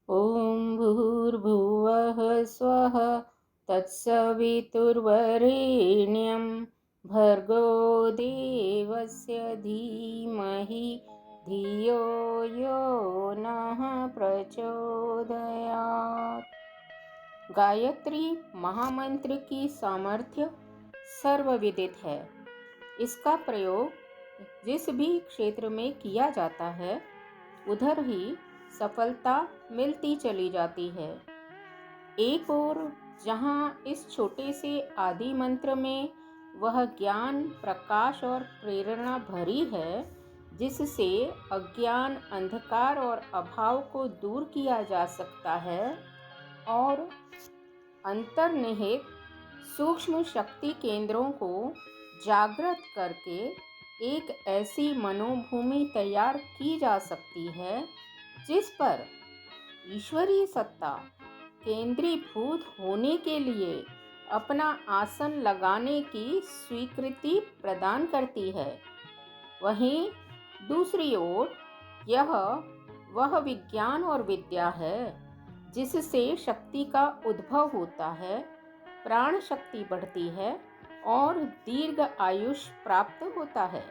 ॐ भूर्भुवः स्वः तत्सवितुर्वरेण्यं भर्गो देवस्य धीमहि धियो यो नः प्रचोदयात्। गायत्री महामंत्र की सामर्थ्य सर्वविदित है। इसका प्रयोग जिस भी क्षेत्र में किया जाता है उधर ही सफलता मिलती चली जाती है। एक ओर जहाँ इस छोटे से आदि मंत्र में वह ज्ञान, प्रकाश और प्रेरणा भरी है जिससे अज्ञान, अंधकार और अभाव को दूर किया जा सकता है, और अंतर्निहित सूक्ष्म शक्ति केंद्रों को जागृत करके एक ऐसी मनोभूमि तैयार की जा सकती है जिस पर ईश्वरीय सत्ता केंद्रीभूत होने के लिए अपना आसन लगाने की स्वीकृति प्रदान करती है। वहीं दूसरी ओर यह वह विज्ञान और विद्या है जिससे शक्ति का उद्भव होता है, प्राण शक्ति बढ़ती है और दीर्घ आयुष प्राप्त होता है।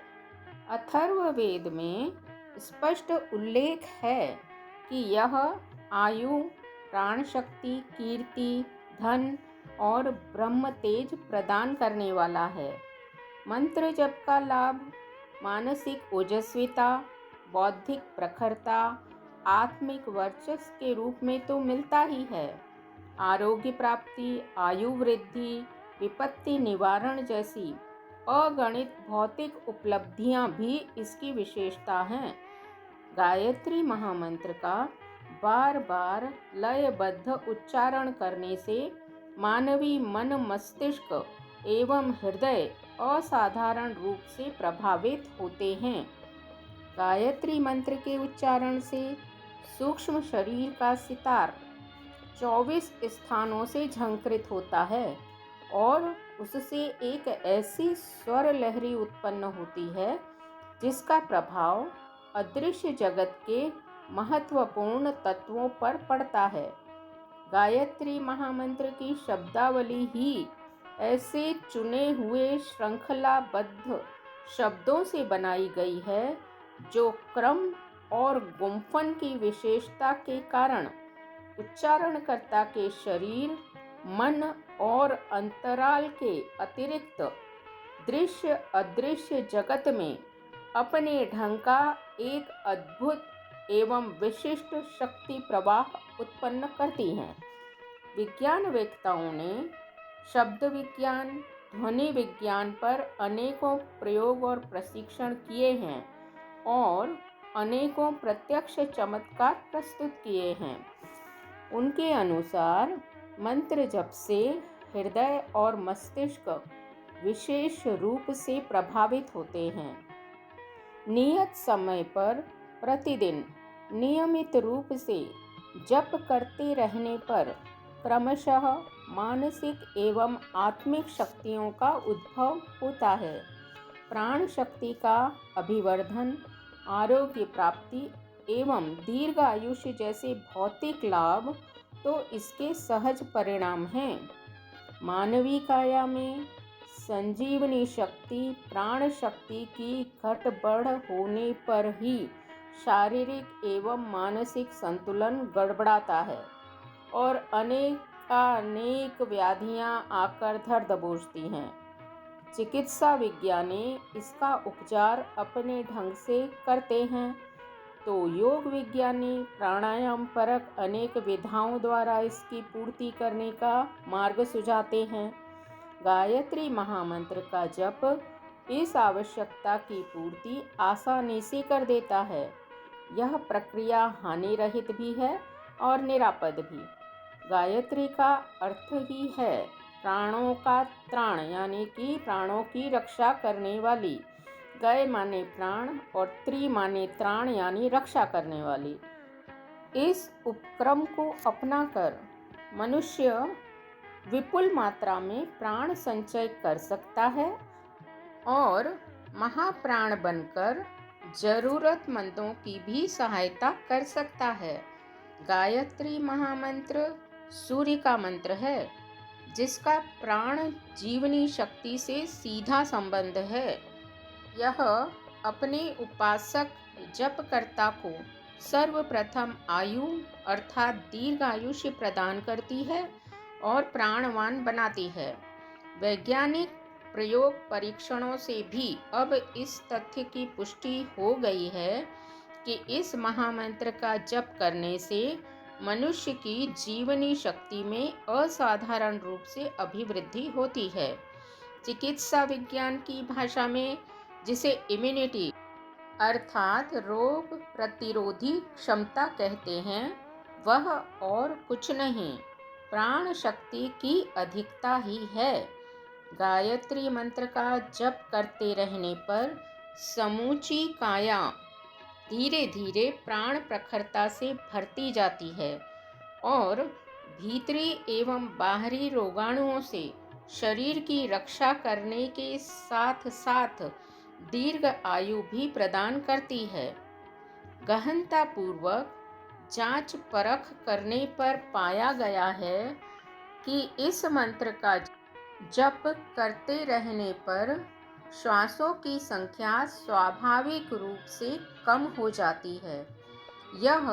अथर्ववेद में स्पष्ट उल्लेख है कि यह आयु, प्राण शक्ति, कीर्ति, धन और ब्रह्म तेज प्रदान करने वाला है। मंत्र जप का लाभ मानसिक ओजस्विता, बौद्धिक प्रखरता, आत्मिक वर्चस्व के रूप में तो मिलता ही है। आरोग्य प्राप्ति, आयु वृद्धि, विपत्ति निवारण जैसी अगणित भौतिक उपलब्धियां भी इसकी विशेषता हैं। गायत्री महामंत्र का बार बार लयबद्ध उच्चारण करने से मानवी मन, मस्तिष्क एवं हृदय असाधारण रूप से प्रभावित होते हैं। गायत्री मंत्र के उच्चारण से सूक्ष्म शरीर का सितार 24 स्थानों से झंकृत होता है और उससे एक ऐसी स्वर लहरी उत्पन्न होती है जिसका प्रभाव अदृश्य जगत के महत्वपूर्ण तत्वों पर पड़ता है। गायत्री महामंत्र की शब्दावली ही ऐसे चुने हुए श्रृंखलाबद्ध शब्दों से बनाई गई है जो क्रम और गुंफन की विशेषता के कारण उच्चारणकर्ता के शरीर, मन और अंतराल के अतिरिक्त दृश्य अदृश्य जगत में अपने ढंग का एक अद्भुत एवं विशिष्ट शक्ति प्रवाह उत्पन्न करती हैं। विज्ञानवेत्ताओं ने शब्द विज्ञान, ध्वनि विज्ञान पर अनेकों प्रयोग और प्रशिक्षण किए हैं और अनेकों प्रत्यक्ष चमत्कार प्रस्तुत किए हैं। उनके अनुसार मंत्र जप से हृदय और मस्तिष्क विशेष रूप से प्रभावित होते हैं। नियत समय पर प्रतिदिन नियमित रूप से जप करते रहने पर क्रमशः मानसिक एवं आत्मिक शक्तियों का उद्भव होता है। प्राण शक्ति का अभिवर्धन, आरोग्य प्राप्ति एवं दीर्घ आयुष्य जैसे भौतिक लाभ तो इसके सहज परिणाम हैं। मानवीय काया में संजीवनी शक्ति, प्राण शक्ति की घट बढ़ होने पर ही शारीरिक एवं मानसिक संतुलन गड़बड़ाता है और अनेक व्याधियां आकर धर दबोचती हैं। चिकित्सा विज्ञानी इसका उपचार अपने ढंग से करते हैं तो योग विज्ञानी प्राणायाम परक अनेक विधाओं द्वारा इसकी पूर्ति करने का मार्ग सुझाते हैं। गायत्री महामंत्र का जप इस आवश्यकता की पूर्ति आसानी से कर देता है। यह प्रक्रिया हानि रहित भी है और निरापद भी। गायत्री का अर्थ ही है प्राणों का त्राण, यानी कि प्राणों की रक्षा करने वाली। गय माने प्राण और त्री माने त्राण, यानी रक्षा करने वाली। इस उपक्रम को अपनाकर मनुष्य विपुल मात्रा में प्राण संचय कर सकता है और महाप्राण बनकर जरूरतमंदों की भी सहायता कर सकता है। गायत्री महामंत्र सूर्य का मंत्र है, जिसका प्राण जीवनी शक्ति से सीधा संबंध है। यह अपने उपासक जपकर्ता को सर्वप्रथम आयु अर्थात दीर्घायुष्य प्रदान करती है और प्राणवान बनाती है। वैज्ञानिक प्रयोग परीक्षणों से भी अब इस तथ्य की पुष्टि हो गई है कि इस महामंत्र का जप करने से मनुष्य की जीवनी शक्ति में असाधारण रूप से अभिवृद्धि होती है। चिकित्सा विज्ञान की भाषा में जिसे इम्यूनिटी अर्थात रोग प्रतिरोधी क्षमता कहते हैं, वह और कुछ नहीं, प्राण शक्ति की अधिकता ही है। गायत्री मंत्र का जप करते रहने पर समूची काया धीरे धीरे प्राण प्रखरता से भरती जाती है और भीतरी एवं बाहरी रोगाणुओं से शरीर की रक्षा करने के साथ साथ दीर्घ आयु भी प्रदान करती है। गहनता पूर्वक जांच परख करने पर पाया गया है कि इस मंत्र का जप करते रहने पर श्वासों की संख्या स्वाभाविक रूप से कम हो जाती है। यह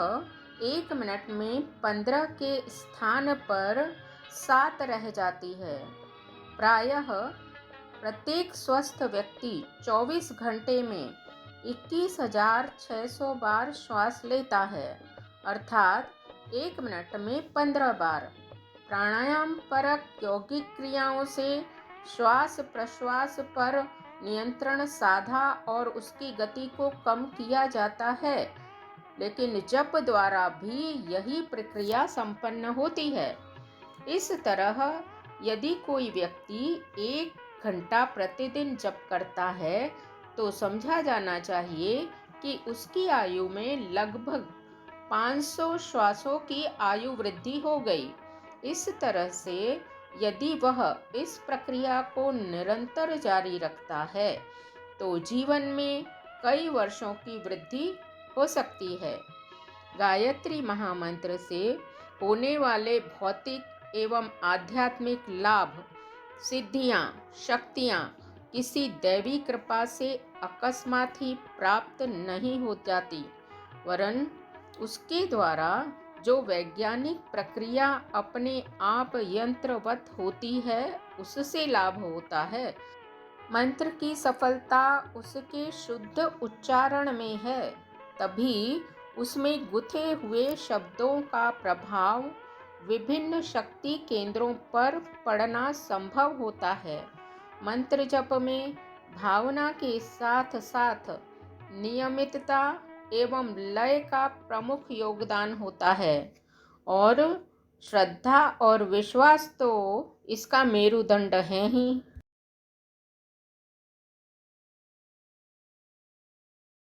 1 मिनट में 15 के स्थान पर 7 रह जाती है। प्रायः प्रत्येक स्वस्थ व्यक्ति 24 घंटे में 21,600 बार श्वास लेता है, अर्थात 1 मिनट में 15 बार। प्राणायाम परक यौगिक क्रियाओं से श्वास प्रश्वास पर नियंत्रण साधा और उसकी गति को कम किया जाता है, लेकिन जप द्वारा भी यही प्रक्रिया संपन्न होती है। इस तरह यदि कोई व्यक्ति 1 घंटा प्रतिदिन जप करता है तो समझा जाना चाहिए कि उसकी आयु में लगभग 500 श्वासों की आयु वृद्धि हो गई। इस तरह से यदि वह इस प्रक्रिया को निरंतर जारी रखता है तो जीवन में कई वर्षों की वृद्धि हो सकती है। गायत्री महामंत्र से होने वाले भौतिक एवं आध्यात्मिक लाभ, सिद्धियां, शक्तियां किसी दैवी कृपा से अकस्मात ही प्राप्त नहीं हो जाती, वरन उसके द्वारा जो वैज्ञानिक प्रक्रिया अपने आप यंत्रवत होती है उससे लाभ होता है। मंत्र की सफलता उसके शुद्ध उच्चारण में है, तभी उसमें गुथे हुए शब्दों का प्रभाव विभिन्न शक्ति केंद्रों पर पड़ना संभव होता है। मंत्र जप में भावना के साथ साथ नियमितता एवं लय का प्रमुख योगदान होता है और श्रद्धा और विश्वास तो इसका मेरुदंड है ही।